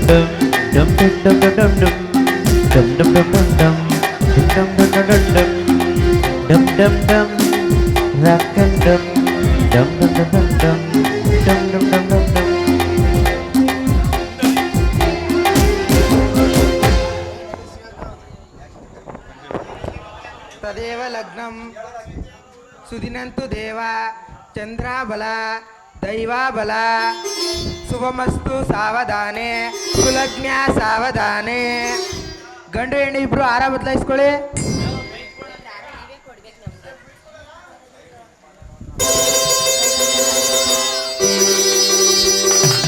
dum dum dum dum dum dum dum dum dum dum dum dum dum dum dum dum dum rock and dum dum dum dum dum dum dum dum dum dum dum. ತದೇವ ಲಗ್ನಂ ಸುದಿನಂತು ದೇವ ಚಂದ್ರಾಬಲ ದೈವಾಬಲ ಶುಭಮಸ್ತು ಸಾವಧಾನೆ ಸುಲಗ್ನ ಸಾವಧಾನೆ. ಗಂಡು ಹೆಣ್ಣು ಇಬ್ರು ಆರ ಬದಲಾಯಿಸ್ಕೊಳ್ಳಿ.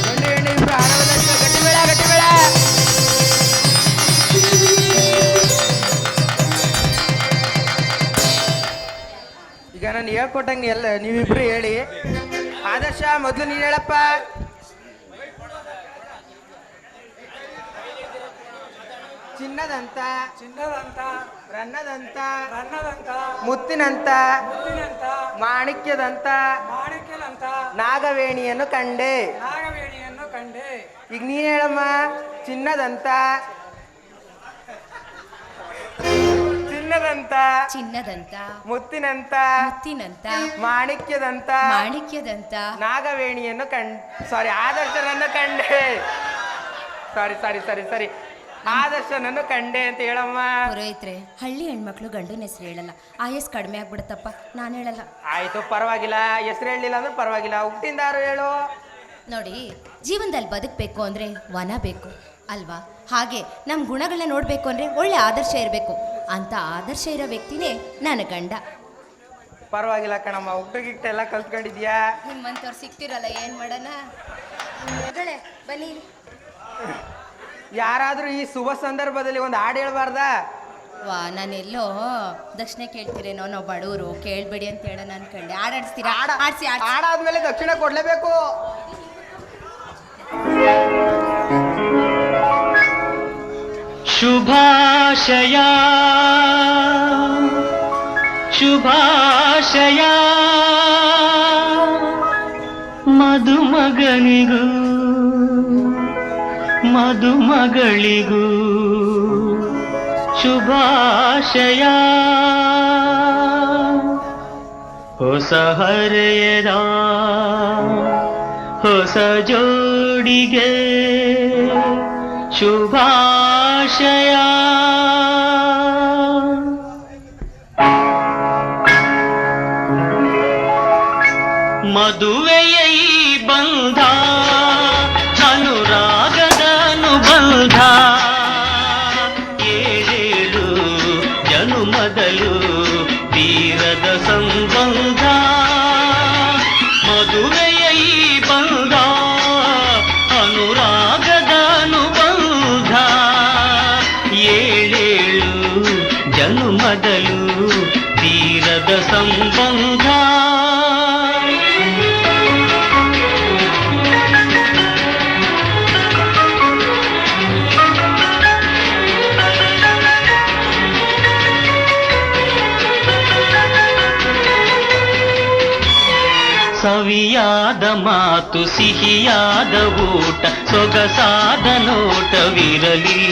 ಗಂಡು ಹೆಣ್ಣು ಇಬ್ರು ಆರ ಬದಲಾಯಿಸ್ಕೊಳ್ಳಿ. ಗಟ್ಟಿ ಬೇಡ ಗಟ್ಟಿ ಬೇಡ. ಈಗ ನಾನು ಹೇಳ್ಕೊಟ್ಟಂಗೆ ಎಲ್ಲ ನೀವಿಬ್ರು ಹೇಳಿ. ಆದರ್ಶ ಮೊದಲು ನೀನು ಹೇಳಪ್ಪ. ಚಿನ್ನದಂತ ಚಿನ್ನದಂತ ರನ್ನದಂತ ಬಣ್ಣದಂತ ಮುತ್ತಿನಂತ ಮುತ್ತಿನಂತ ಮಾಣಿಕ್ಯದಂತ ಮಾಣಿಕ್ಯದಂತ ನಾಗವೇಣಿಯನ್ನು ಕಂಡೆ. ನಾಗವೇಣಿಯನ್ನು ಕಂಡೆ. ಈಗ ನೀನು ಹೇಳಮ್ಮ. ಚಿನ್ನದಂತ ಚಿನ್ನದಂತ ಚಿನ್ನದಂತ ಮುತ್ತಿನಂತ ಮುತ್ತಿನಂತ ಮಾಣಿಕ್ಯದಂತ ಮಾಣಿಕ್ಯದಂತ ನಾಗವೇಣಿಯನ್ನು ಸಾರಿ ಆದರ್ಶನನ್ನು ಕಂಡೆ. ಸಾರಿ ಸಾರಿ ಸರಿ ಸರಿ ಆದರ್ಶನನ್ನು ಕಂಡೆ ಅಂತ ಹೇಳಮ್ಮ. ಪುರೋಹಿತ್ರೆ, ಹಳ್ಳಿ ಹೆಣ್ಮಕ್ಳು ಗಂಡನ ಹೆಸರು ಹೇಳಲ್ಲ. ಆಯಸ್ ಕಡಿಮೆ ಆಗ್ಬಿಡುತ್ತಪ್ಪ, ನಾನು ಹೇಳಲ್ಲ. ಆಯ್ತು ಪರವಾಗಿಲ್ಲ, ಹೆಸರು ಹೇಳಲಿಲ್ಲ ಅಂದ್ರೆ ಪರವಾಗಿಲ್ಲ. ಹುಟ್ಟಿಂದಾರು ಹೇಳು. ನೋಡಿ, ಜೀವನದಲ್ಲಿ ಬದುಕಬೇಕು ಅಂದರೆ ವನ ಬೇಕು ಅಲ್ವಾ? ಹಾಗೆ ನಮ್ಮ ಗುಣಗಳನ್ನ ನೋಡಬೇಕು ಅಂದರೆ ಒಳ್ಳೆ ಆದರ್ಶ ಇರಬೇಕು. ಅಂತ ಆದರ್ಶ ಇರೋ ವ್ಯಕ್ತಿನೇ ನನ್ನ ಗಂಡ. ಪರವಾಗಿಲ್ಲ ಕಣಮ್ಮ, ಹುಟ್ಟುಗಿಟ್ಟ ಎಲ್ಲ ಕಲ್ತ್ಕೊಂಡಿದ್ಯಾ. ನಿಮ್ಮಂಥವ್ರು ಸಿಗ್ತಿರಲ್ಲ, ಏನು ಮಾಡೋಣ. ಬನ್ನಿ. ಯಾರಾದ್ರೂ ಈ ಶುಭ ಸಂದರ್ಭದಲ್ಲಿ ಒಂದು ಹಾಡು ಹೇಳ್ಬಾರ್ದಾ? ವಾ, ನಾನೆಲ್ಲೋ ದಕ್ಷಿಣ ಕೇಳ್ತೀರೇನೋ, ನಾವು ಬಡವರು ಕೇಳಬೇಡಿ ಅಂತ ಹೇಳೋಣ ಅನ್ಕೊಂಡೆ. ಆಡಾಡಿಸ್ತೀರಾ? ಆಡಿಸಿ. ಹಾಡಾದ್ಮೇಲೆ ದಕ್ಷಿಣ ಕೊಡ್ಲೇಬೇಕು. ಶುಭಾಶಯ ಶುಭಾಶಯ ಮದುಮಗನಿಗೂ ಮದುಮಗಳಿಗೂ ಶುಭಾಶಯ. ಹೊಸ ಹರೆಯದ ಹೊಸ ಜೋಡಿಗೆ ಶುಭಾಶಯ. ಮದುವೆಯ ಈ ಬಂಧ ಅನುರಾಗದ ಅನುಬಂಧ, ಏಳೇಳು ಜನುಮದಲು ತೀರದ ಸಂಬಂಧ. ಮದುವೆಯ ಈ ಬಂಧ ಅನುರಾಗದ ಅನುಬಂಧ, ಏಳೇಳು ಜನುಮದಲು ತೀರದ ಸಂಬಂಧ. ಸವಿಯಾದ ಮಾತು ಸಿಹಿಯಾದ ಊಟ ಸೊಗಸಾದ ನೋಟವಿರಲಿ.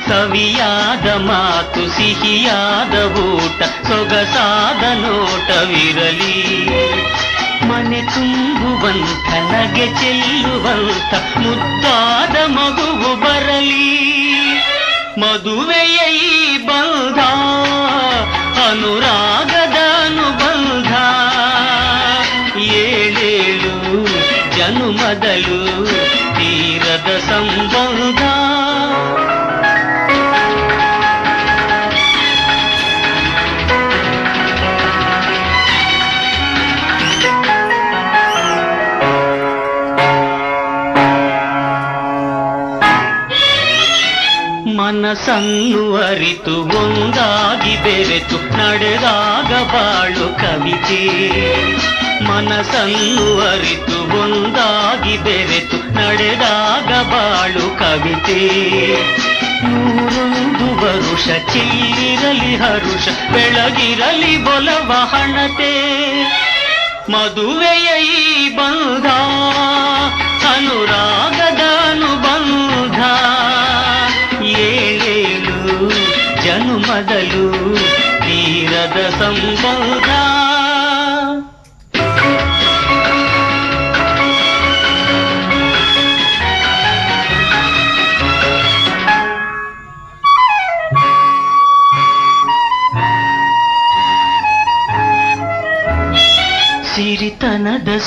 ಸವಿಯಾದ ಮಾತು ಸಿಹಿಯಾದ ಊಟ ಸೊಗಸಾದ ನೋಟವಿರಲಿ. ಮನೆ ತುಂಬುವಂಥ ನಗೆ ಚೆಲ್ಲುವಂಥ ಮುದ್ದಾದ ಮಗುವು ಬರಲಿ. ಮದುವೆಯ ಈ ಬಂಧ ಅನುರಾಗದ ಅನುಬಂಧ, ಏಳೇಳು ಜನುಮದಲು ತೀರದ ಸಂಬಂಧ. ಮನಸ್ಸನ್ನು ಅರಿತು ಒಂದಾಗಿ ಬೆರೆತು ನಡೆದಾಗ ಬಾಳು ಕವಿತೆ. ಮನಸ್ಸನ್ನು ಅರಿತು ಒಂದಾಗಿ ಬೆರೆತು ನಡೆದಾಗ ಬಾಳು ಕವಿತೆ. ನೂರೊಂದು ವರುಷ ಚಿಲ್ಲಿರಲಿ ಹರುಷ ಬೆಳಗಿರಲಿ ಬೊಲವ ಹಣತೆ. ಮದುವೆಯ ಈ ಬಂಧ ಅನುರಾಗದ ಅನುಬಂಧ,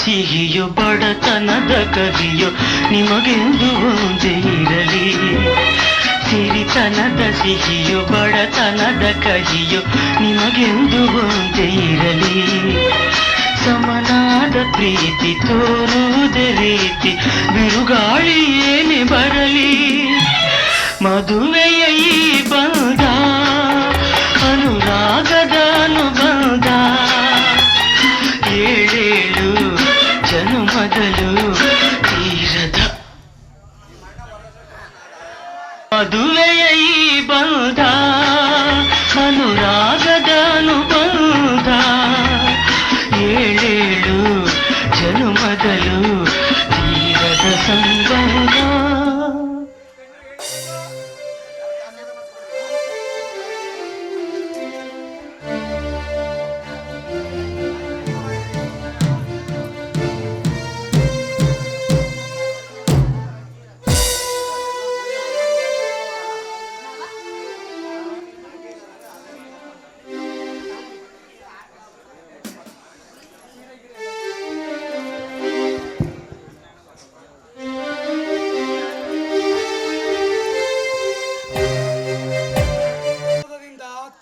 ಸಿಹಿಯೋ ಬಡತನದ ಕಹಿಯೋ ನಿಮಗೆಂದು ಒಂದೇ ಇರಲಿ. ಸಿರಿತನದ ಸಿಹಿಯೋ ಬಡತನದ ಕಹಿಯೋ ನಿಮಗೆಂದು ಒಂದೇ ಇರಲಿ. ಸಮನಾದ ಪ್ರೀತಿ ತೋರುವುದೇ ರೀತಿ ಬಿರುಗಾಳಿ ಏನೇ ಬರಲಿ. ಮದುವೆಯ ಈ ಬಂಧ ಅನುರಾಗದ ಅನುಬಂಧ ಏಳೇಳು ಜನುಮದಲು ತೀರದ. ಮದುವೆಯ ಈ ಬಂಧ ಅನುರಾಗದ ಅನುಬಂಧ ಏಳೇಳು ಜನುಮದಲು ತೀರದ ಸಂಬಂಧ.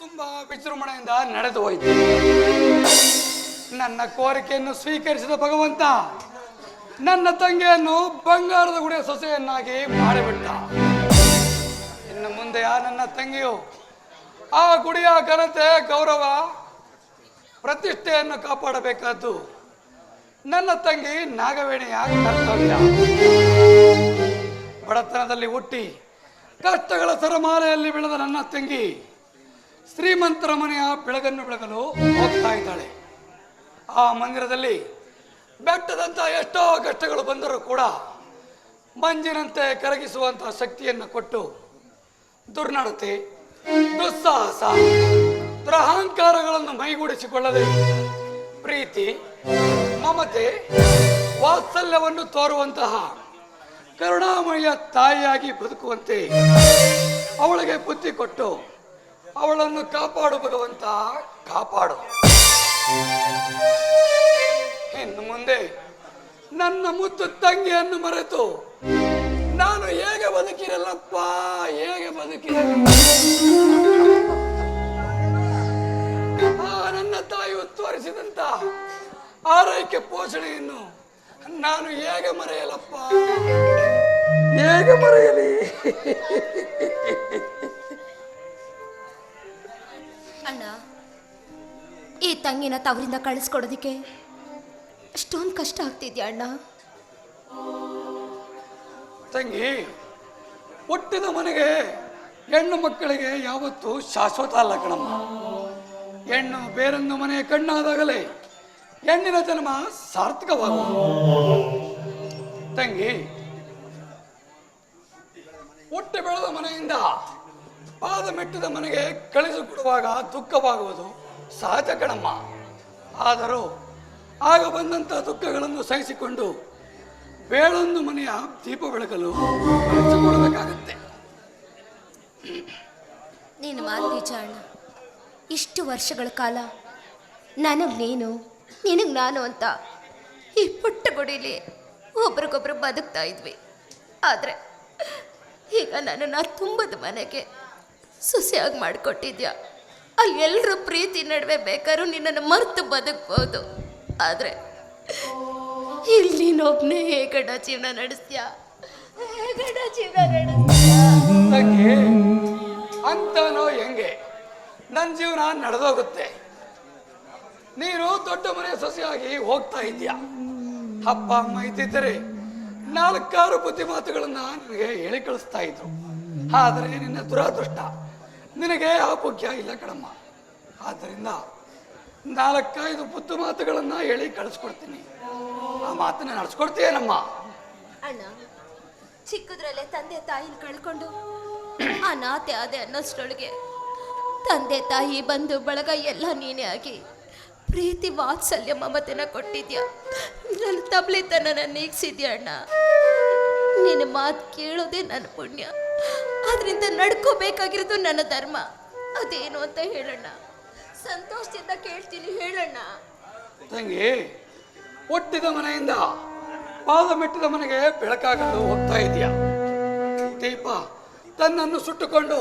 ತುಂಬಾ ವಿಜೃಂಭಣೆಯಿಂದ ನಡೆದು ಹೋಯಿತು. ನನ್ನ ಕೋರಿಕೆಯನ್ನು ಸ್ವೀಕರಿಸಿದ ಭಗವಂತ ನನ್ನ ತಂಗಿಯನ್ನು ಬಂಗಾರದ ಗುಡಿಯ ಸೊಸೆಯನ್ನಾಗಿ ಮಾಡಿಬಿಟ್ಟ. ಇನ್ನು ಮುಂದೆ ನನ್ನ ತಂಗಿಯು ಆ ಗುಡಿಯ ಘನತೆ, ಗೌರವ, ಪ್ರತಿಷ್ಠೆಯನ್ನು ಕಾಪಾಡಬೇಕಾದ್ದು ನನ್ನ ತಂಗಿ ನಾಗವೇಣಿಯ ಕರ್ತವ್ಯ. ಬಡತನದಲ್ಲಿ ಹುಟ್ಟಿ ಕಷ್ಟಗಳ ಸರಮಾಲೆಯಲ್ಲಿ ಬೆಳೆದ ನನ್ನ ತಂಗಿ ಶ್ರೀಮಂತರ ಮನೆಯ ಬೆಳಗನ್ನು ಬೆಳಗಲು ಹೋಗ್ತಾ ಇದ್ದಾಳೆ. ಆ ಮಂದಿರದಲ್ಲಿ ಬೆಟ್ಟದಂತ ಎಷ್ಟೋ ಕಷ್ಟಗಳು ಬಂದರೂ ಕೂಡ ಮಂಜಿನಂತೆ ಕರಗಿಸುವಂತಹ ಶಕ್ತಿಯನ್ನು ಕೊಟ್ಟು ದುರ್ನಡತೆ, ದುಸ್ಸಾಹಸ, ದುರಹಂಕಾರಗಳನ್ನು ಮೈಗೂಡಿಸಿಕೊಳ್ಳದೆ ಪ್ರೀತಿ, ಮಮತೆ, ವಾತ್ಸಲ್ಯವನ್ನು ತೋರುವಂತಹ ಕರುಣಾಮಯ ತಾಯಿಯಾಗಿ ಬದುಕುವಂತೆ ಅವಳಿಗೆ ಬುದ್ಧಿ ಕೊಟ್ಟು ಅವಳನ್ನು ಕಾಪಾಡು ಭಗವಂತ, ಕಾಪಾಡು. ಇನ್ನು ಮುಂದೆ ನನ್ನ ಮುದ್ದು ತಂಗಿಯನ್ನು ಮರೆತು ನಾನು ಹೇಗೆ ಬದುಕಿರಲ್ಲಪ್ಪ, ಹೇಗೆ ಬದುಕಿರಲ್ಲ. ನನ್ನ ತಾಯಿ ತೋರಿಸಿದಂತ ಆರೈಕೆ ಪೋಷಣೆಯನ್ನು ನಾನು ಹೇಗೆ ಮರೆಯಲಪ್ಪ, ಹೇಗೆ ಮರೆಯಲಿ. ಅಣ್ಣ, ಈ ತಂಗಿನ ತವರಿಂದ ಕಳಿಸ್ಕೊಡೋದಿಕ್ಕೆ ಅಷ್ಟೊಂದು ಕಷ್ಟ ಆಗ್ತಿದ್ಯಾ ಅಣ್ಣ? ತಂಗಿ, ಹುಟ್ಟಿದ ಮನೆಗೆ ಹೆಣ್ಣು ಮಕ್ಕಳಿಗೆ ಯಾವತ್ತೂ ಶಾಶ್ವತ ಅಲ್ಲ ಕಣಮ್ಮ. ಹೆಣ್ಣು ಬೇರೊಂದು ಮನೆಯ ಕಣ್ಣಾದಾಗಲೇ ಹೆಣ್ಣಿನ ಜನ್ಮ ಸಾರ್ಥಕವಾಗುವುದು. ತಂಗಿ, ಹುಟ್ಟಿ ಬೆಳೆದ ಮನೆಯಿಂದ ಪಾದ ಮೆಟ್ಟಿದ ಮನೆಗೆ ಕಳಿಸಿಕೊಡುವಾಗ ದುಃಖವಾಗುವುದು ಸಹಜ ಕಣಮ್ಮ. ಆದರೂ ಆಗ ಬಂದಂಥ ದುಃಖಗಳನ್ನು ಸಹಿಸಿಕೊಂಡು ಬೇಳೊಂದು ಮನೆಯ ದೀಪ ಬೆಳಗಲು ಕಳಿಸಿಕೊಡಬೇಕಾಗತ್ತೆ. ನೀನು ಮಾತು ನಿಜ ಅಣ್ಣ. ಇಷ್ಟು ವರ್ಷಗಳ ಕಾಲ ನನಗೆ ನೀನು, ನಿನಗೆ ನಾನು ಅಂತ ಈ ಪುಟ್ಟ ಗುಡಿಲಿ ಒಬ್ರಿಗೊಬ್ರು ಬದುಕ್ತಾ ಇದ್ವಿ. ಆದರೆ ಈಗ ನನ್ನನ್ನು ತುಂಬದ ಮನೆಗೆ ಸೊಸೆಯಾಗಿ ಮಾಡಿಕೊಟ್ಟಿದ್ಯಾ. ಅಲ್ಲಿ ಎಲ್ಲರೂ ಪ್ರೀತಿ ನಡುವೆ ಬೇಕಾದ್ರೂ ನಿನ್ನನ್ನು ಮರೆತು ಬದುಕ್ಬೋದು. ಆದರೆ ಇಲ್ಲಿ ನೀನೊಬ್ಬನೇ ಹೇಗಡ ಜೀವನ ನಡೆಸ್ತೀಯ, ಹೇಗಡ ಜೀವನ ನಡೆಸ್ತೀಯ? ತಂಗಿ, ಅಂತನೋ ಹೆಂಗೆ ನನ್ನ ಜೀವನ ನಡೆದೋಗುತ್ತೆ. ನೀನು ದೊಡ್ಡ ಮನೆಯ ಸೊಸೆಯಾಗಿ ಹೋಗ್ತಾ ಇದೀಯ. ಅಪ್ಪ ಅಮ್ಮ ಇದ್ದಿದ್ದರೆ 4-6 ಬುದ್ಧಿ ಮಾತುಗಳನ್ನ ನಿನಗೆ ಹೇಳಿ ಕಳಿಸ್ತಾ ಇದ್ರು. ಆದರೆ ನಿನ್ನ ದುರಾದೃಷ್ಟ, ನಿನಗೆ ಆ ಭಾಗ್ಯ ಇಲ್ಲ ಕಣಮ್ಮ. ಆದ್ದರಿಂದ 4-5 ಬುದ್ಧಿ ಮಾತುಗಳನ್ನ ಹೇಳಿ ಕಳಿಸ್ಕೊಡ್ತೀನಿ. ಆ ಮಾತನ್ನ ನಡೆಸ್ಕೊಡ್ತೀಯನಮ್ಮ. ಅಣ್ಣ, ಚಿಕ್ಕದ್ರಲ್ಲೇ ತಂದೆ ತಾಯಿನ ಕಳ್ಕೊಂಡು ಅನಾಥೆ ಆದೆ ಅನ್ನೋಷ್ಟೊಳಗೆ ತಂದೆ ತಾಯಿ ಬಂಧು ಬಳಗ ಎಲ್ಲ ನೀನೇ ಆಗಿ ಪ್ರೀತಿ ವಾತ್ಸಲ್ಯ ಮಮತೆನ ಕೊಟ್ಟಿದ್ಯಾ. ನನ್ನ ತಬ್ಲಿತನ ನೀಗಿಸಿದ್ಯಾ ಅಣ್ಣ. ನಿನ್ನ ಮಾತು ಕೇಳೋದೇ ನನ್ನ ಪುಣ್ಯ. ಅದರಿಂದ ನಡ್ಕೋಬೇಕಾಗಿರೋದು ನನ್ನ ಧರ್ಮ. ಅದೇನು ಅಂತ ಹೇಳಣ್ಣ. ಸಂತೋಷದಿಂದ ಕೇಳ್ತೀನಿ, ಹೇಳಣ್ಣ. ತಂಗಿ, ಹುಟ್ಟಿದ ಮನೆಯಿಂದ ಪಾದ ಮೆಟ್ಟಿದ ಮನೆಗೆ ಬೆಳಕಾಗಲು ಹೋಗ್ತಾ ಇದೆಯಾ? ದೀಪ ತನ್ನನ್ನು ಸುಟ್ಟುಕೊಂಡು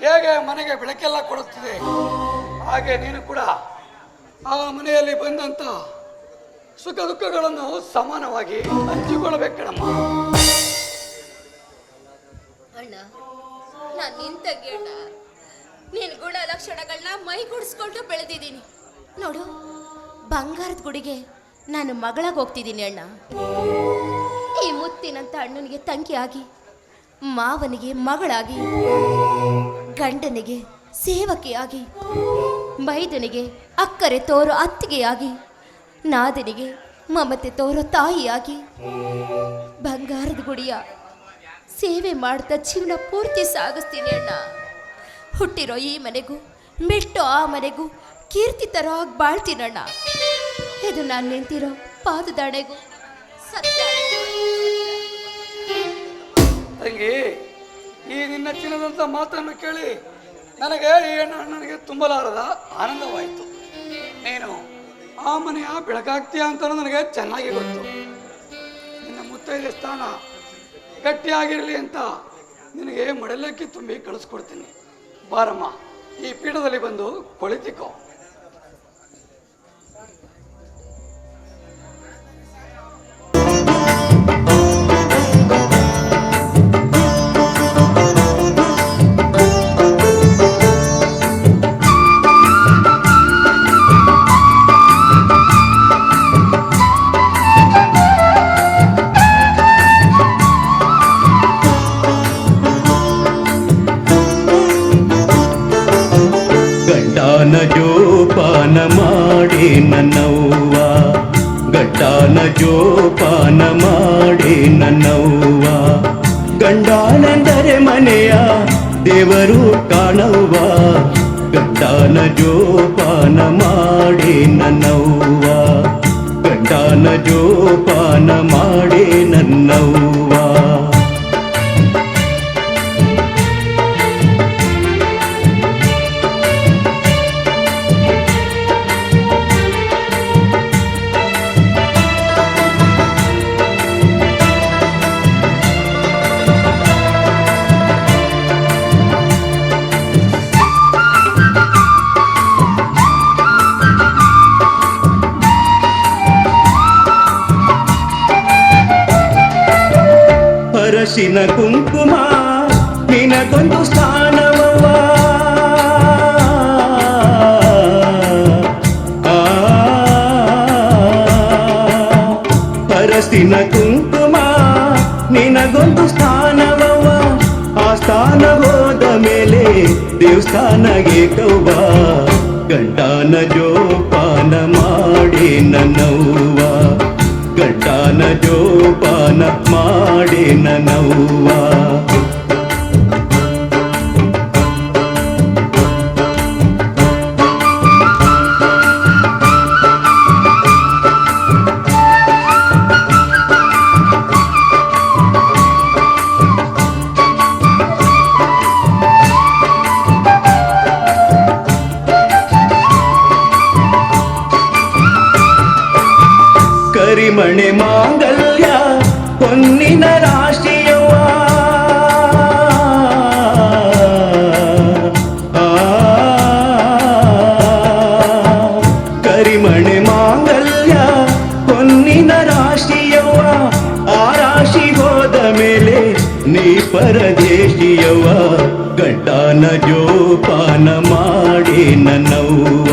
ಹೇಗೆ ಮನೆಗೆ ಬೆಳಕೆಲ್ಲ ಕೊಡುತ್ತದೆ, ಹಾಗೆ ನೀನು ಕೂಡ ಆ ಮನೆಯಲ್ಲಿ ಬಂದಂತ ಸುಖ ದುಃಖಗಳನ್ನು ಸಮಾನವಾಗಿ ಹಂಚಿಕೊಳ್ಳಬೇಕಣಮ್ಮ. ಅಣ್ಣ, ನಾನು ನಿಂತಂಗೆ ಅಣ್ಣ, ನೀನು ಗುಣ ಲಕ್ಷಣಗಳನ್ನ ಮೈಗೂಡಿಸ್ಕೊಂಡು ಬೆಳೆದಿದ್ದೀನಿ ನೋಡು. ಬಂಗಾರದ ಗುಡಿಗೆ ನಾನು ಮಗಳಾಗಿ ಹೋಗ್ತಿದ್ದೀನಿ ಅಣ್ಣ. ಈ ಮುತ್ತಿನಂತ ಅಣ್ಣನಿಗೆ ತಂಗಿಯಾಗಿ, ಮಾವನಿಗೆ ಮಗಳಾಗಿ, ಗಂಡನಿಗೆ ಸೇವಕಿಯಾಗಿ, ಮೈದನಿಗೆ ಅಕ್ಕರೆ ತೋರೋ ಅತ್ತಿಗೆಯಾಗಿ, ನಾದನಿಗೆ ಮಮತೆ ತೋರೋ ತಾಯಿಯಾಗಿ, ಬಂಗಾರದ ಗುಡಿಯ ಸೇವೆ ಮಾಡ್ತಾ ಜೀವನ ಪೂರ್ತಿ ಸಾಗಿಸ್ತೀನಿ ಅಣ್ಣ. ಹುಟ್ಟಿರೋ ಈ ಮನೆಗೂ ಮೆಟ್ಟೋ ಆ ಮನೆಗೂ ಕೀರ್ತಿ ತರೋ ಆಗಿ ಬಾಳ್ತೀನಣ್ಣ. ಇದು ನಾನು ನಿಂತಿರೋ ಪಾದದಾಣೆಗೂ ಸತ್ಯ. ತಂಗಿ, ಈ ನಿನ್ನ ಚಿನ್ನದಂತ ಮಾತನ್ನು ಕೇಳಿ ನನಗೆ ಈ ಅಣ್ಣನಿಗೆ ತುಂಬಲಾರದ ಆನಂದವಾಯಿತು. ನೀನು ಆ ಮನೆಯ ಬೆಳಕಾಗ್ತೀಯ ಅಂತ ನನಗೆ ಚೆನ್ನಾಗಿ ಗೊತ್ತು. ನಿನ್ನ ಮುತ್ತೈದೆ ಸ್ಥಾನ ಗಟ್ಟಿಯಾಗಿರಲಿ ಅಂತ ನಿನಗೆ ಮಡಲಕ್ಕಿ ತುಂಬಿ ಕಳಿಸ್ಕೊಡ್ತೀನಿ. ಬಾರಮ್ಮ, ಈ ಪೀಠದಲ್ಲಿ ಬಂದು ಕುಳಿತಿಕೋ. ಗಟ್ಟಾನ ಜೋಪಾನ ಮಾಡಿ ನನ್ನವ್ವ, ಗಟ್ಟಾನ ಜೋಪಾನ ಮಾಡಿ ನನ್ನವ್ವ, ಗಂಡಾನೆಂದರೆ ಮನೆಯ ದೇವರು ಕಾಣವ್ವ, ಗಟ್ಟಾನ ಜೋಪಾನ ಮಾಡಿ ನನ್ನವ್ವ, ಗಟ್ಟಾನ ಜೋಪಾನ ಮಾಡಿ ನನ್ನವ್ವ. ಅರಸಿನ ಕುಂಕುಮ ನಿನಗೊಂದು ಸ್ಥಾನವವ್ವ, ಅರಸಿನ ಕುಂಕುಮ ನಿನಗೊಂದು ಸ್ಥಾನವವ್ವ, ಆ ಸ್ಥಾನ ಹೋದ ಮೇಲೆ ದೇವಸ್ಥಾನಗೆ ಕವ್ವ, ಗಂಡಾನ ಜೋಪಾನ ಮಾಡಿ ನನ್ನವ್ವ, ಗಟ್ಟಾನ ಜೋಪಾನ ಮಾಡಿ ನನ್ನವ್ವ. ಕರಿಮಣೆ ಮಾಂಗಲ್ಯ ಹೊನ್ನಿನ ರಾಶಿಯವ್ವ, ಕರಿಮಣೆ ಮಾಂಗಲ್ಯ ಹೊನ್ನಿನ ರಾಶಿಯವ್ವ, ಆ ರಾಶಿ ಹೋದ ಮೇಲೆ ನೀ ಪರದೇಶಿಯವ್ವ, ಗಟ್ಟಾನ ಜೋಪಾನ ಮಾಡಿ ನನ್ನವ್ವ,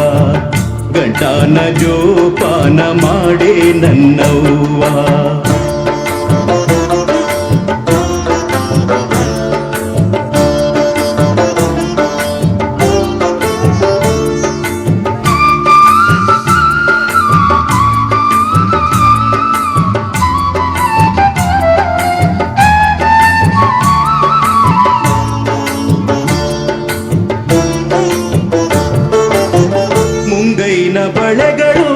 ಗಟ್ಟಾನ ಜೋಪಾನ ಮಾಡಿ ನನ್ನವ್ವ. ಮುಂಗೈನ ಬಳೆಗಳು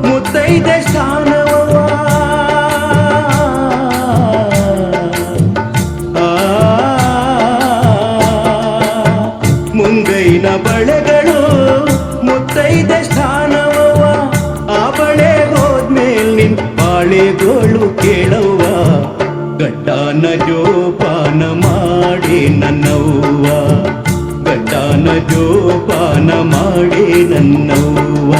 ಮುತ್ತೈದೆ ಸ್ಥಾನವ್ವ, ಬಾಳೆಗೋಳು ಕೇಳವ್ವ ಗಡ್ಡಾನ ಜೋಪಾನ ಮಾಡಿ ನನ್ನವ್ವ ಗಡ್ಡಾನ ಜೋಪಾನ ಮಾಡಿ ನನ್ನವ್ವ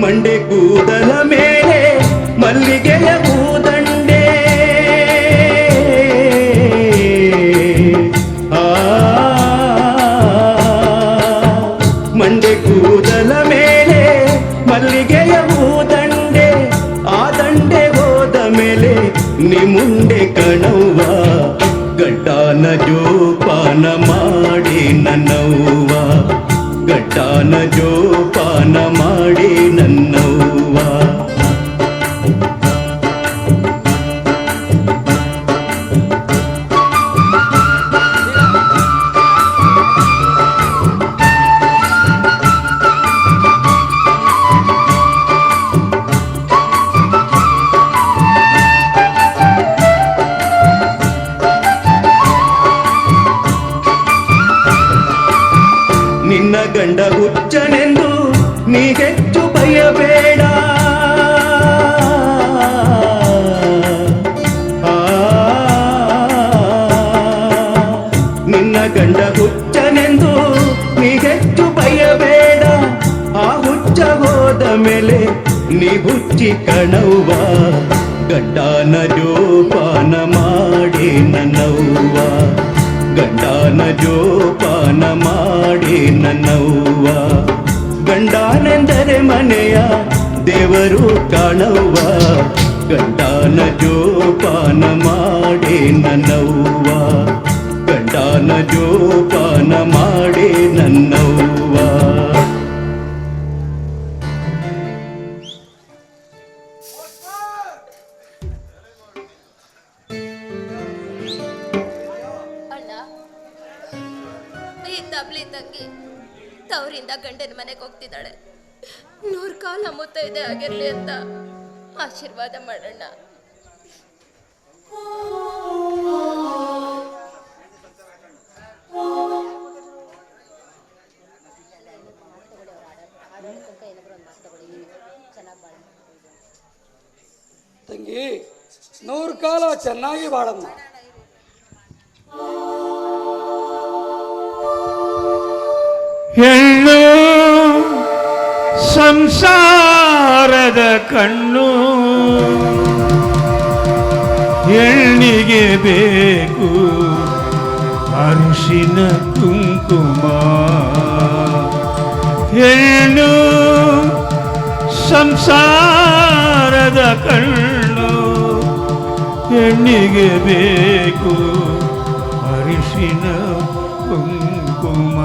ಮಂಡೆ ಕೂದಲ ಮೇಲೆ ಮಲ್ಲಿಗೆಯ ಹೂದಂಡೆ ಮಂಡೆ ಕೂದಲ ಮೇಲೆ ಮಲ್ಲಿಗೆಯ ಹೂದಂಡೆ ಆ ದಂಡೆ ಹೋದ ಮೇಲೆ ನಿಮುಂಡೆ ಕಣವ್ವ ಗಡ್ಡಾನ ಜೋಪಾನ ಮಾಡಿ ನನ್ನವ್ವ ಗಡ್ಡಾನ ಜೋಪಾನ ಮಾಡಿ ನನ್ನವ್ವ ನಿನ್ನ ಗಂಡ ಹುಚ್ಚನೆಂದು ನೀ ಹೆಚ್ಚು ಭಯಬೇಡ ನಿನ್ನ ಗಂಡ ಹುಚ್ಚನೆಂದು ನೀ ಹೆಚ್ಚು ಭಯಬೇಡ ಆ ಹುಚ್ಚ ಹೋದ ಮೇಲೆ ನೀ ಹುಚ್ಚಿ ಕಣವ್ವ ಗಡ್ಡಾನ ಜೋಪಾನ ಮಾಡಿ ನನ್ನವ್ವ ಗಂಡಾನ ಜೋಪಾನ ಮಾಡಿ ನನ್ನವ್ವ ಗಂಡಾನೆಂದರೆ ಮನೆಯ ದೇವರು ಕಾಣವ್ವ ಗಂಡಾನ ಜೋಪಾನ ಮಾಡಿ ನನ್ನವ್ವ ಗಂಡಾನ ಜೋಪಾನ ಮಾಡಿ ನನ್ನವ್ವ ಅಣ್ಣ ಈ ತಬ್ಲಿ ತಂಗಿ ತವರಿಂದ ಗಂಡನ ಮನೆಗೆ ಹೋಗ್ತಿದ್ದಾಳೆ 100 ಕಾಲ ಮುತ್ತೈದೆ ಆಗಿರ್ಲಿ ಅಂತ ಆಶೀರ್ವಾದ ಮಾಡೋಣ. ತಂಗಿ 100 ಕಾಲ ಚೆನ್ನಾಗಿ ಬಾಳಮ್ಮ. ಹೆಣ್ಣು ಸಂಸಾರದ ಕಣ್ಣು ಹೆಣ್ಣಿಗೆ ಬೇಕು ಅರಿಶಿನ ಕುಂಕುಮ ಹೆಣ್ಣು ಸಂಸಾರದ ಕಣ್ಣು ಹೆಣ್ಣಿಗೆ ಬೇಕು ಅರಿಶಿನ ಕುಂಕುಮ.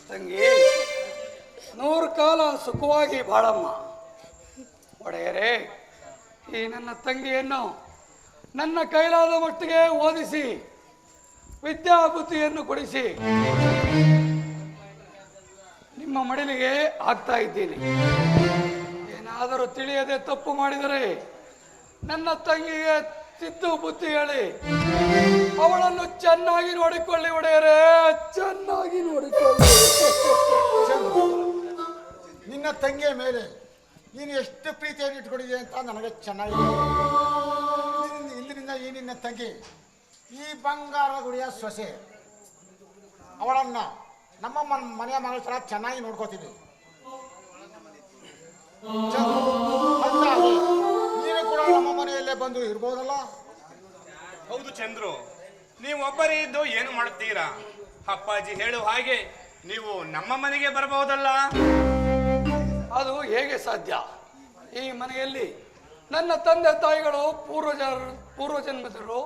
ತಂಗಿ 100 ಕಾಲ ಸುಖವಾಗಿ ಬಾಳಮ್ಮ. ಒಡೆಯರೇ, ಈ ನನ್ನ ತಂಗಿಯನ್ನು ನನ್ನ ಕೈಲಾದ ಮಟ್ಟಿಗೆ ಓದಿಸಿ ವಿದ್ಯಾಬುದ್ಧಿಯನ್ನು ಕೊಡಿಸಿ ನಿಮ್ಮ ಮಡಿಲಿಗೆ ಆಗ್ತಾ ಇದ್ದೀನಿ. ಏನಾದರೂ ತಿಳಿಯದೆ ತಪ್ಪು ಮಾಡಿದರೆ ನನ್ನ ತಂಗಿಗೆ ತಿದ್ದು ಬುದ್ಧಿ ಹೇಳಿ ಅವಳನ್ನು ಚೆನ್ನಾಗಿ ನೋಡಿಕೊಳ್ಳಿ ಒಡೆಯರೇ, ಚೆನ್ನಾಗಿ ನೋಡಿಕೊಳ್ಳಿ. ನಿನ್ನ ತಂಗಿಯ ಮೇಲೆ ನೀನು ಎಷ್ಟು ಪ್ರೀತಿಯನ್ನು ಇಟ್ಕೊಂಡಿದೆ ಅಂತ ನನಗೆ ಚೆನ್ನಾಗಿದೆ. ಇಂದಿನಿಂದ ಈ ನಿನ್ನ ತಂಗಿ ಈ ಬಂಗಾರದ ಗುಡಿಯ ಸೊಸೆ, ಅವಳನ್ನು ನಮ್ಮ ಮನೆಯ ಮಗಳ ಥರ ಚೆನ್ನಾಗಿ ನೋಡ್ಕೋತೀವಿ. ನೀನು ಕೂಡ ನಮ್ಮ ಮನೆಯಲ್ಲೇ ಬಂದು ಇರ್ಬೋದಲ್ಲ? ಹೌದು ಚಂದ್ರು, ನೀವು ಒಬ್ಬರೇ ಇದ್ದು ಏನು ಮಾಡುತ್ತೀರಾ? ಅಪ್ಪಾಜಿ ಹೇಳುವ ಹಾಗೆ ನೀವು ನಮ್ಮ ಮನೆಗೆ ಬರಬಹುದಲ್ಲ? ಅದು ಹೇಗೆ ಸಾಧ್ಯ? ಈ ಮನೆಯಲ್ಲಿ ನನ್ನ ತಂದೆ ತಾಯಿಗಳು ಪೂರ್ವಜನ್ಮದರು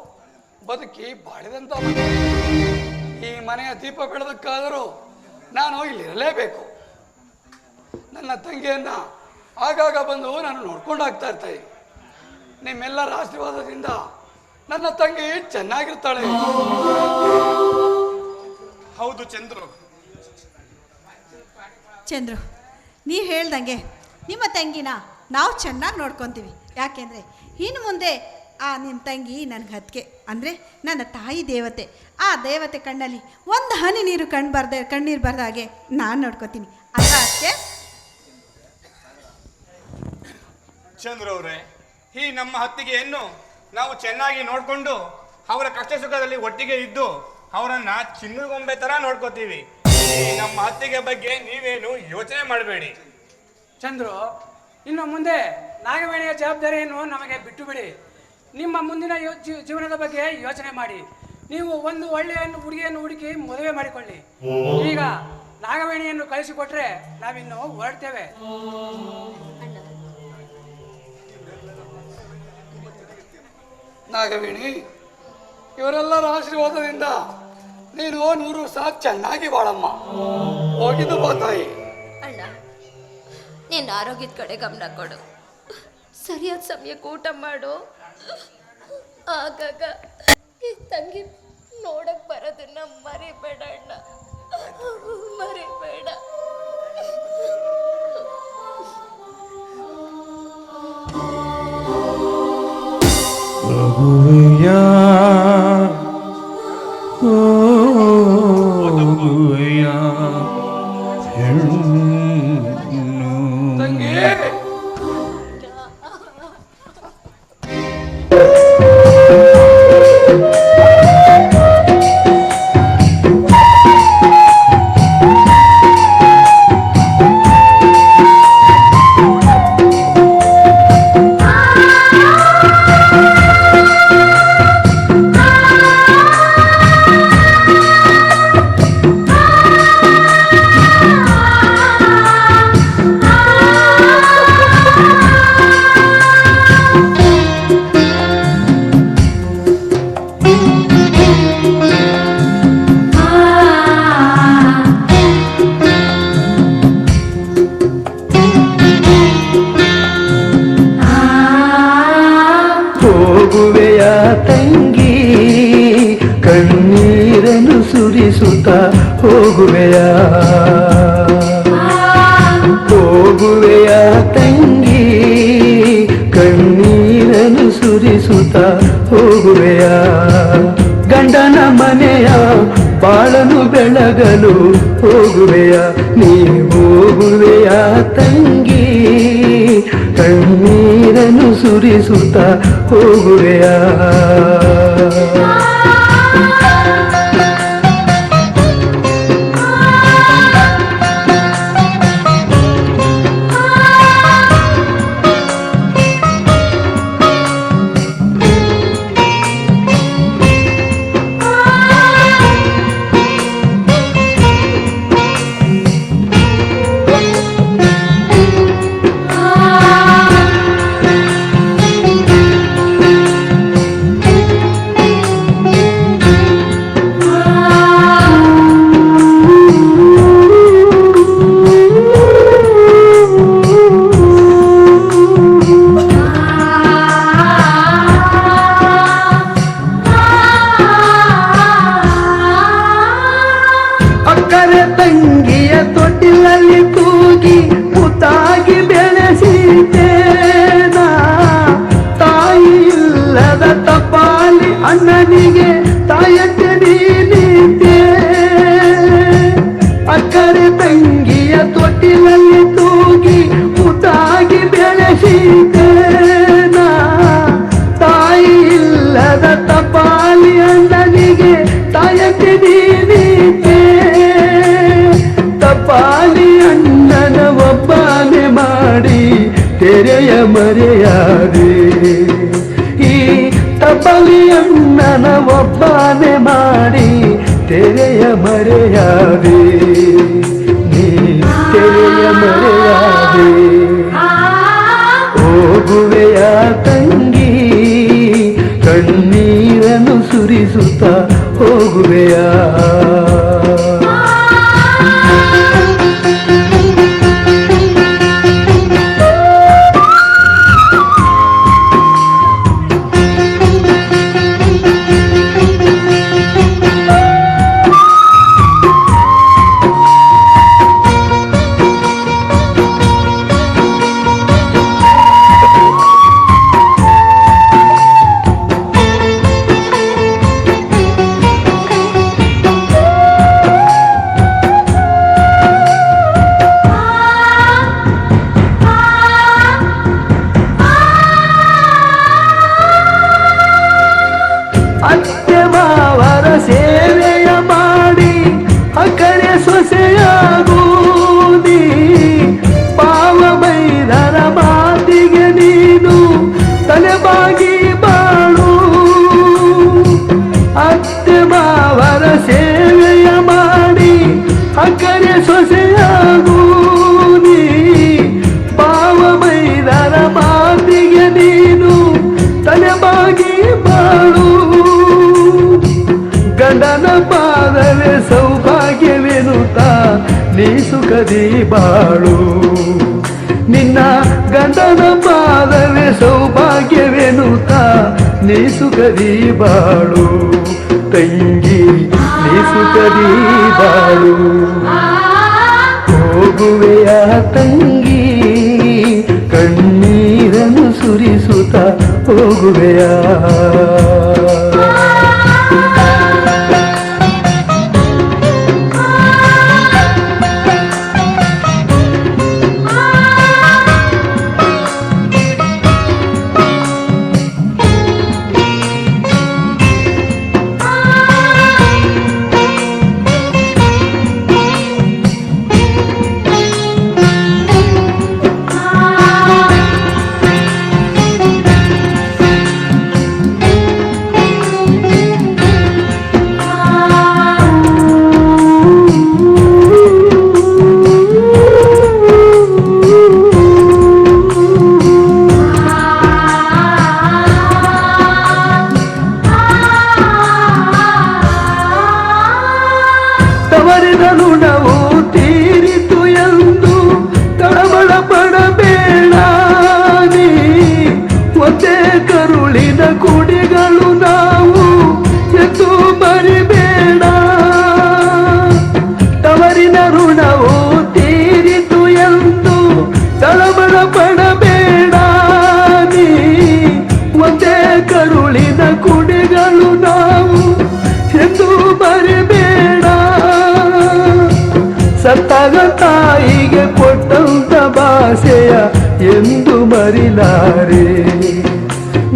ಬದುಕಿ ಬಾಳಿದಂತ ಮನೆ. ಈ ಮನೆಯ ದೀಪ ಬೆಳೆದಕ್ಕಾದರೂ ನಾನು ಇಲ್ಲಿರಲೇಬೇಕು. ನನ್ನ ತಂಗಿಯನ್ನ ಆಗಾಗ ಬಂದು ನಾನು ನೋಡ್ಕೊಂಡು ಆಗ್ತಾ ಇರ್ತಾರೆ. ನಿಮ್ಮೆಲ್ಲರ ಆಶೀರ್ವಾದದಿಂದ ನನ್ನ ತಂಗಿ ಚೆನ್ನಾಗಿರ್ತಾಳೆ. ಹೌದು ಚಂದ್ರು. ಚಂದ್ರು, ನೀವು ಹೇಳ್ದಂಗೆ ನಿಮ್ಮ ತಂಗಿನ ನಾವು ಚೆನ್ನಾಗಿ ನೋಡ್ಕೊತೀವಿ. ಯಾಕೆಂದರೆ ಇನ್ನು ಮುಂದೆ ನಿಮ್ಮ ತಂಗಿ ನನಗೆ ಹತ್ತಿಗೆ ಅಂದರೆ ನನ್ನ ತಾಯಿ ದೇವತೆ. ಆ ದೇವತೆ ಕಣ್ಣಲ್ಲಿ ಒಂದು ಹನಿ ನೀರು ಕಣ್ಣೀರು ಬರ್ದ ಹಾಗೆ ನಾನು ನೋಡ್ಕೊತೀನಿ ಅಲ್ವಾ ಅಷ್ಟೇ? ಚಂದ್ರು ಅವರೇ, ಈ ನಮ್ಮ ಹತ್ತಿಗೆಯನ್ನು ನಾವು ಚೆನ್ನಾಗಿ ನೋಡಿಕೊಂಡು ಅವರ ಕಷ್ಟ ಸುಖದಲ್ಲಿ ಒಟ್ಟಿಗೆ ಇದ್ದು ಅವರನ್ನ ಚಿನ್ನಗೊಂಬೆ ಥರ ನೋಡ್ಕೋತೀವಿ. ಈ ನಮ್ಮ ಹತ್ತಿಗೆ ಬಗ್ಗೆ ನೀವೇನು ಯೋಚನೆ ಮಾಡಬೇಡಿ. ಚಂದ್ರು, ಇನ್ನು ಮುಂದೆ ನಾಗವೇಣಿಯ ಜವಾಬ್ದಾರಿಯನ್ನು ನಮಗೆ ಬಿಟ್ಟು ಬಿಡಿ. ನಿಮ್ಮ ಮುಂದಿನ ಜೀವನದ ಬಗ್ಗೆ ಯೋಚನೆ ಮಾಡಿ. ನೀವು ಒಂದು ಒಳ್ಳೆಯ ಹುಡುಗಿಯನ್ನು ಹುಡುಕಿ ಮದುವೆ ಮಾಡಿಕೊಳ್ಳಿ. ಈಗ ನಾಗವೇಣಿಯನ್ನು ಕಳಿಸಿಕೊಟ್ರೆ ನಾವಿನ್ನು ಹೊರಡ್ತೇವೆ. ನಾಗವೇಣಿ, ಇವರೆಲ್ಲರ ಆಶೀರ್ವಾದದಿಂದ ನೀನು 100 ವರ್ಷ ಚೆನ್ನಾಗಿ ಬಾಳಮ್ಮ. ಹೋಗಿದ್ದು ಬಾ ತಾಯಿ. ಅಣ್ಣ, ನಿನ್ನ ಆರೋಗ್ಯದ ಕಡೆ ಗಮನ ಕೊಡು. ಸರಿಯಾದ ಸಮಯಕ್ಕೆ ಊಟ ಮಾಡು. ಆಗಾಗ ಈ ತಂಗಿ ನೋಡಕ್ ಬರೋದನ್ನ ಮರಿಬೇಡ ಅಣ್ಣ, ಮರಿಬೇಡ. ಮಗುವೆಯ ಮಗುವೆಯ ಹೆಣ್ಣು ತಂಗಿ, ಹೋಗುವೆಯ ತಂಗಿ ಕಣ್ಣೀರನ್ನು ಸುರಿಸುತ್ತ ಹೋಗುವೆಯ ಹೋಗುವೆಯ ತಂಗಿ ಕಣ್ಣೀರನ್ನು ಸುರಿಸುತ್ತ ಹೋಗುವೆಯ ಗಂಡನ ಮನೆಯ ಬಾಳನು ಬೆಳಗಲು ಹೋಗುವೆಯ ನೀ ಹೋಗುವೆಯ ತಂಗಿ ಕಣ್ಣೀರನ್ನು ಸುರಿಸುತ್ತ ಹೋಗುವೆಯ ತಂಗಿಯ ತೊಟ್ಟಿಲಲ್ಲಿ ತೂಗಿ ಮುತ್ತಾಗಿ ಬೆಳೆಸಿದ್ದೇನ ತಾಯಿ ಇಲ್ಲದ ತಪಾಲಿ ಅಣ್ಣನಿಗೆ ತಾಯಕ್ಕೆ ನೀನಿದ್ದೆ ಅಕ್ಕರೆ ತಂಗಿಯ ತೊಟ್ಟಿಲಲ್ಲಿ ತೂಗಿ ಮುತ್ತಾಗಿ ಬೆಳೆಸಿದ್ದೇನ ತಾಯಿ ಇಲ್ಲದ ತಪಾಲಿ ಅಣ್ಣನಿಗೆ ತಾಯಕ್ಕೆ ನೀನಿದ್ದೆ ತಪಾಲಿ ಅಣ್ಣನ ಒಬ್ಬನೇ ಮಾಡಿ ತೆರೆಯ ಮರೆಯಾದೆ ಈ ತಪಾಲಿ ಅಣ್ಣನ ಒಬ್ಬನೇ ಮಾಡಿ ತೆರೆಯ ಮರೆಯಾದೆ ನೀ ತೆರೆಯ ಮರೆಯಾದೆ ಹೋಗುವೆಯ ತಂಗಿ ಕಣ್ಣೀರನ್ನು ಸುರಿಸುತ್ತ ಹೋಗುವೆಯ ಅತ್ತೆ ಮಾವರ ಸೇವೆಯ ಮಾಡಿ ಅಕ್ಕರೆ ಸೊಸೆಯಾಗೂದಿ ಪಾವ ಬೈದರ ಮಾತಿಗೆ ನೀನು ತಲೆಬಾಗಿ ಬಾಳು ಅತ್ತೆ ಮಾವರ ಸೇವೆಯ ಮಾಡಿ ಅಕ್ಕರೆ ಸೊಸೆಯಾಗೂದಿ ಪಾವ ಬೈದರ ಮಾತಿಗೆ ನೀನು ತಲೆಬಾಗಿ ಬಾಳು ಗಂಡನ ಪಾದವೇ ಸೌಭಾಗ್ಯವೆನುತ ನೀ ಸುಖದಿ ಬಾಳು ನಿನ್ನ ಗಂಡನ ಪಾದವೇ ಸೌಭಾಗ್ಯವೆನುತ ನೀ ಸುಖದಿ ಬಾಳು ತಂಗಿ ನೀ ಸುಖದಿ ಬಾಳು ಹೋಗುವೆಯ ತಂಗಿ ಕಣ್ಣೀರನ್ನು ಸುರಿಸುತ್ತ ಹೋಗುವೆಯ ತವರಿನ ಋಣವು ತೀರಿತು ಎಂದು ತಳಮಳ ಪಡಬೇಡ ನೀ ಒಂದೇ ಕರುಳಿನ ಕುಡಿಗಳು ನಾವು ಎಂದು ಮರಿಬೇಡ ತವರಿನ ಋಣವು ತೀರಿತು ಎಂದು ತಳಮಳ ಪಡಬೇಡ ನೀ ಒಂದೇ ಕರುಳಿನ ಕುಡಿಗಳು ನಾವು ಎಂದು ಮರಿಬೇಡ ಸತ್ತಾಗ ತಾಯಿಗೆ ಕೊಟ್ಟಂತ ಭಾಷೆಯ ಎಂದು ಮರಿಲಾರೆ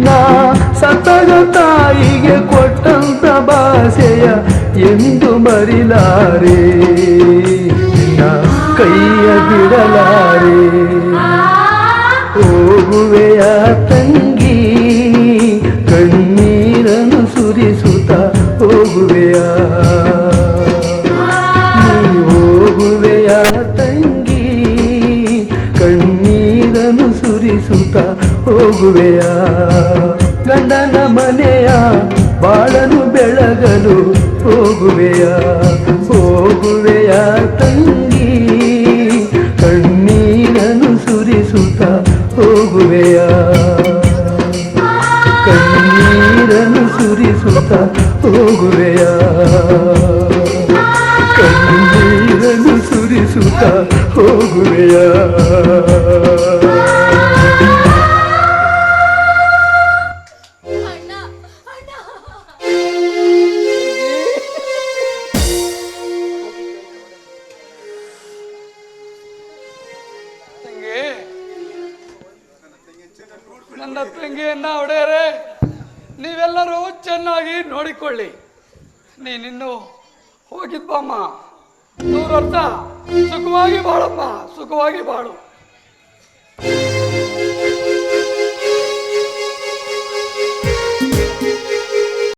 ನಾ ಸತ್ತಾಗ ತಾಯಿಗೆ ಕೊಟ್ಟಂತ ಭಾಷೆಯ ಎಂದು ಮರಿಲಾರೆ ನಾ ಕೈಯ ಬಿಡಲಾರೆ ಹೋಗುವೆಯ ತಂಗಿ ಕಣ್ಣೀರನ್ನು ಸುರಿಸುತ್ತ ಹೋಗುವೆಯ ಹೋಗುವೆಯ ತಂಗಿ ಕಣ್ಣೀರನ್ನು ಸುರಿಸುತ್ತ ಹೋಗುವೆಯ ಗಂಡನ ಮನೆಯ ಬಾಳನು ಬೆಳಗಲು ಹೋಗುವೆಯ ಹೋಗುವೆಯ ತಂಗಿ ಕಣ್ಣೀರನ್ನು ಸುರಿಸುತ್ತ ಹೋಗುವೆಯ ಕಣ್ಣೀರನ್ನು ಸುರಿಸುತ್ತ ಹೋಗುವೆಯ ಕಣ್ಣೀರನ್ನು ಸುರಿಸುತ್ತ ಹೋಗುವೆಯ ನನ್ನ ತಂಗಿಯನ್ನ ಒಡೆಯರೆ ನೀವೆಲ್ಲರೂ ಚೆನ್ನಾಗಿ ನೋಡಿಕೊಳ್ಳಿ. ನೀನಿನ್ನು ಹೋಗಿದ್ಬಮ್ಮ, 100 ವರ್ಷ ಸುಖವಾಗಿ ಬಾಳಮ್ಮ, ಸುಖವಾಗಿ ಬಾಳು.